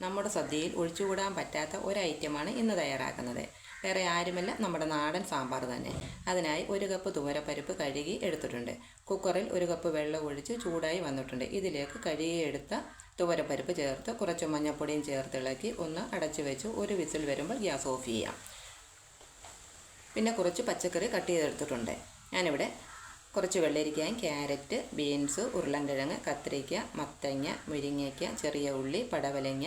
നമ്മുടെ സദ്യയിൽ ഒഴിച്ചുകൂടാൻ പറ്റാത്ത ഒരു ഐറ്റമാണ് ഇന്ന് തയ്യാറാക്കുന്നത്. വേറെ ആരുമല്ല, നമ്മുടെ നാടൻ സാമ്പാർ തന്നെ. അതിനായി 1 കപ്പ് തുവരപ്പരിപ്പ് കഴുകി എടുത്തിട്ടുണ്ട്. കുക്കറിൽ 1 കപ്പ് വെള്ളം ഒഴിച്ച് ചൂടായി വന്നിട്ടുണ്ട്. ഇതിലേക്ക് കഴുകിയെടുത്ത തുവരപ്പരിപ്പ് ചേർത്ത് കുറച്ച് മഞ്ഞൾപ്പൊടിയും ചേർത്ത് ഇളക്കി ഒന്ന് അടച്ചു വെച്ച് 1 വിസിൽ വരുമ്പോൾ ഗ്യാസ് ഓഫ് ചെയ്യാം. പിന്നെ കുറച്ച് പച്ചക്കറി കട്ട് ചെയ്തെടുത്തിട്ടുണ്ട്. ഞാനിവിടെ കുറച്ച് വെള്ളരിക്കയും ക്യാരറ്റ്, ബീൻസ്, ഉരുളൻകിഴങ്ങ്, കത്തിരിക്ക, മത്തങ്ങ, മുരിങ്ങയ്ക്ക, ചെറിയ ഉള്ളി, പടവലങ്ങ,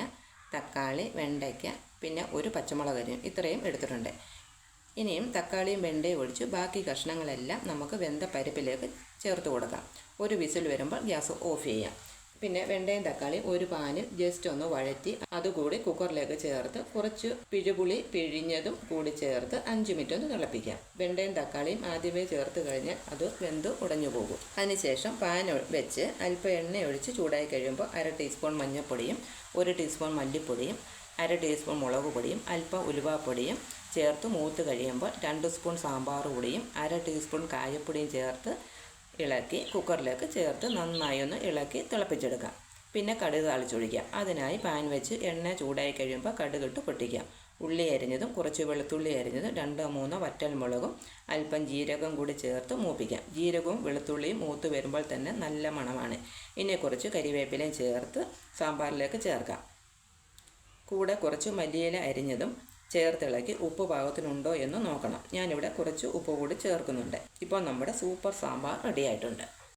തക്കാളി, വെണ്ടയ്ക്ക, പിന്നെ ഒരു പച്ചമുളക് ഇത്രയും എടുത്തിട്ടുണ്ട്. ഇനിയും തക്കാളിയും വെണ്ടയും ഒഴിച്ച് ബാക്കി കഷ്ണങ്ങളെല്ലാം നമുക്ക് വെന്ത പരിപ്പിലേക്ക് ചേർത്ത് കൊടുക്കാം. 1 വിസിൽ വരുമ്പോൾ ഗ്യാസ് ഓഫ് ചെയ്യാം. പിന്നെ വെണ്ടയും തക്കാളിയും ഒരു പാനിൽ ജസ്റ്റ് ഒന്ന് വഴറ്റി അതുകൂടി കുക്കറിലേക്ക് ചേർത്ത് കുറച്ച് പിഴുപുളി പിഴിഞ്ഞതും കൂടി ചേർത്ത് 5 മിനിറ്റ് ഒന്ന് തിളപ്പിക്കാം. വെണ്ടയും തക്കാളിയും ആദ്യമേ ചേർത്ത് കഴിഞ്ഞാൽ അത് വെന്ത് ഉടഞ്ഞു പോകും. അതിനുശേഷം പാൻ വെച്ച് അല്പം എണ്ണ ഒഴിച്ച് ചൂടായി കഴിയുമ്പോൾ 1/2 ടീസ്പൂൺ മഞ്ഞൾപ്പൊടിയും 1 ടീസ്പൂൺ മല്ലിപ്പൊടിയും 1/2 ടീസ്പൂൺ മുളക് പൊടിയും അല്പം ഉലുവാപ്പൊടിയും ചേർത്ത് മൂത്ത് കഴിയുമ്പോൾ 2 സ്പൂൺ സാമ്പാർ പൊടിയും 1/2 ടീസ്പൂൺ കായപ്പൊടിയും ചേർത്ത് ഇളക്കി കുക്കറിലേക്ക് ചേർത്ത് നന്നായി ഒന്ന് ഇളക്കി തിളപ്പിച്ചെടുക്കാം. പിന്നെ കടുക് താളിച്ചൊഴിക്കാം. അതിനായി പാൻ വെച്ച് എണ്ണ ചൂടായി കഴിയുമ്പോൾ കടുകിട്ട് പൊട്ടിക്കാം. ഉള്ളി അരിഞ്ഞതും കുറച്ച് വെളുത്തുള്ളി അരിഞ്ഞതും 2-3 വറ്റൽമുളകും അല്പം ജീരകം കൂടി ചേർത്ത് മൂപ്പിക്കാം. ജീരകവും വെളുത്തുള്ളിയും മൂത്ത് വരുമ്പോൾ തന്നെ നല്ല മണമാണ്. ഇനി കുറച്ച് കരിവേപ്പിലയും ചേർത്ത് സാമ്പാറിലേക്ക് ചേർക്കാം. കൂടെ കുറച്ച് മല്ലിയില അരിഞ്ഞതും ചേർത്തിളക്കി ഉപ്പ് പാകത്തിനുണ്ടോ എന്ന് നോക്കണം. ഞാനിവിടെ കുറച്ച് ഉപ്പ് കൂടി ചേർക്കുന്നുണ്ട്. ഇപ്പോൾ നമ്മുടെ സൂപ്പർ സാമ്പാർ റെഡി ആയിട്ടുണ്ട്.